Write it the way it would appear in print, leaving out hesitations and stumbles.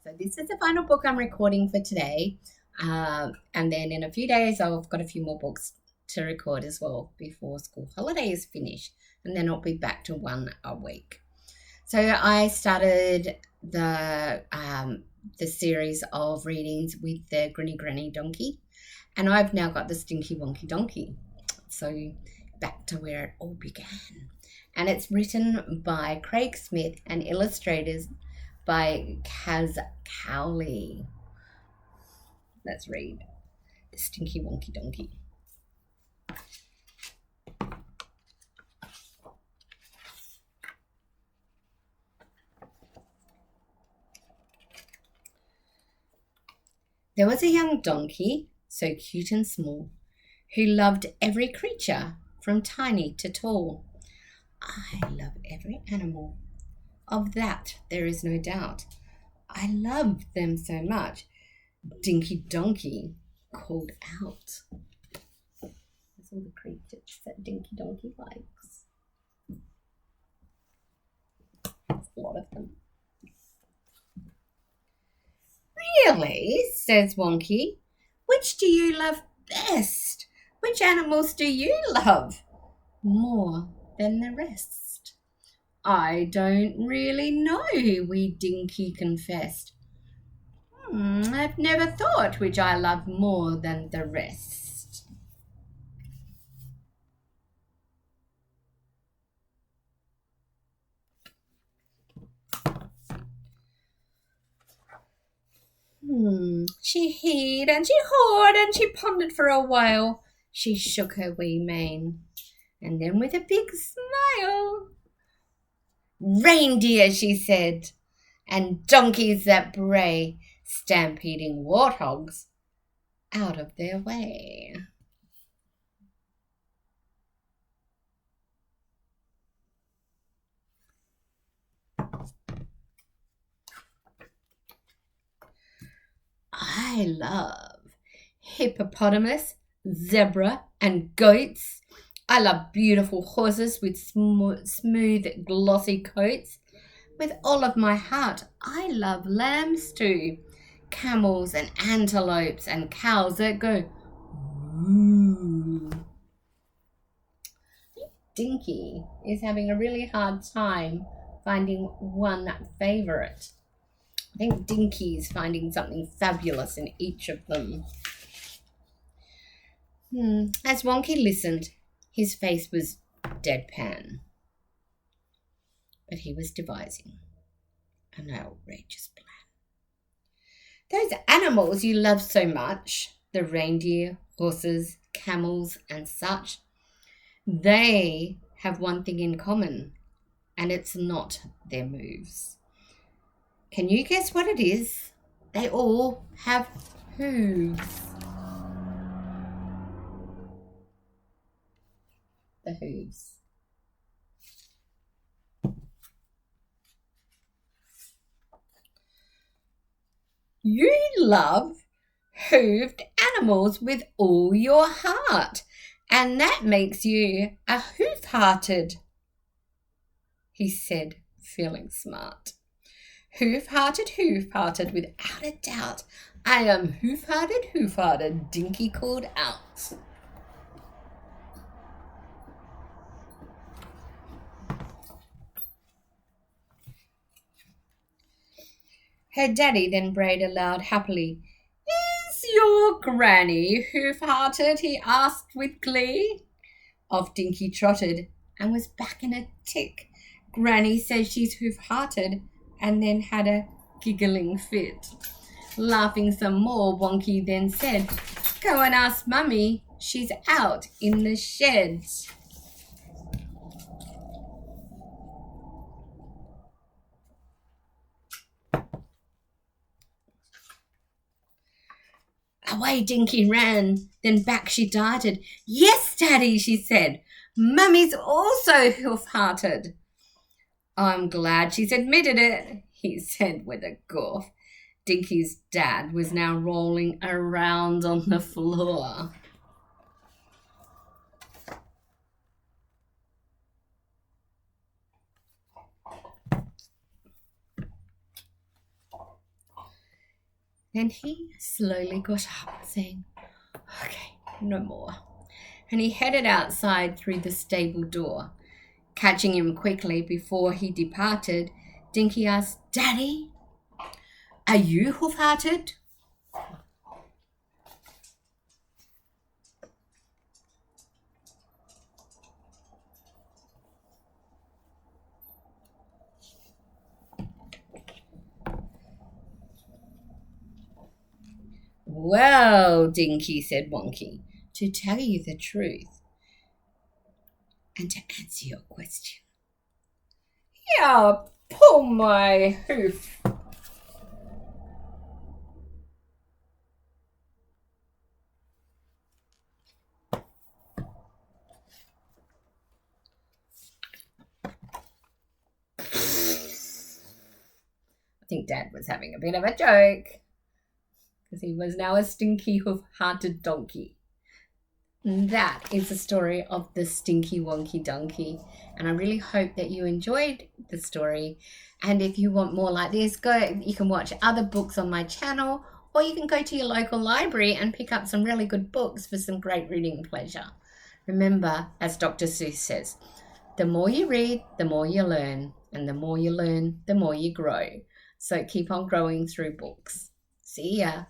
So this is the final book I'm recording for today. And then in a few days, I've got a few more books to record as well before school holidays finish. And then I'll be back to one a week. So I started the series of readings with the Granny Donkey. And I've now got the Stinky Wonky Donkey. So back to where it all began. And it's written by Craig Smith and illustrators by Katz Cowley. Let's read the Stinky Wonky Donkey. There was a young donkey, so cute and small, who loved every creature from tiny to tall. I love every animal. Of that there is no doubt. I love them so much. Dinky Donkey called out. That's all the creatures that Dinky Donkey likes. That's a lot of them. Really? Says Wonky. Which do you love best? Which animals do you love more than the rest? I don't really know, wee Dinky confessed. I've never thought which I love more than the rest. She heed and she hawed and she pondered for a while. She shook her wee mane, and then with a big smile, "Reindeer," she said, "and donkeys that bray, stampeding warthogs out of their way." I love hippopotamus, zebra, and goats. I love beautiful horses with smooth, glossy coats. With all of my heart, I love lambs too, camels and antelopes and cows that go moo. Dinky is having a really hard time finding one favourite. I think Dinky is finding something fabulous in each of them. As Wonky listened, his face was deadpan. But he was devising an outrageous plan. Those animals you love so much, the reindeer, horses, camels, and such, they have one thing in common, and it's not their moves. Can you guess what it is? They all have hooves. The hooves. You love hooved animals with all your heart, and that makes you a hoof-hearted, he said, feeling smart. Hoof-hearted, without a doubt. I am hoof-hearted, Dinky called out. Her daddy then brayed aloud happily. Is your granny hoof-hearted? He asked with glee. Off Dinky trotted and was back in a tick. Granny says she's hoof-hearted, and then had a giggling fit. Laughing some more, Wonky then said, Go and ask Mummy, she's out in the shed. Away Dinky ran, then back she darted. Yes, Daddy, she said, Mummy's also hoof-hearted. I'm glad she's admitted it, he said with a guffaw. Dinky's dad was now rolling around on the floor. Then he slowly got up, saying, "Okay, no more." And he headed outside through the stable door. Catching him quickly before he departed, Dinky asked, "Daddy, are you hoof-hearted?" "Well, Dinky," said Wonky, "to tell you the truth and to answer your question, yeah, pull my hoof." I think Dad was having a bit of a joke because he was now a stinky hoof-hearted donkey. And that is the story of the Stinky Wonky Donkey. And I really hope that you enjoyed the story. And if you want more like this, you can watch other books on my channel, or you can go to your local library and pick up some really good books for some great reading pleasure. Remember, as Dr. Seuss says, the more you read, the more you learn. And the more you learn, the more you grow. So keep on growing through books. See ya.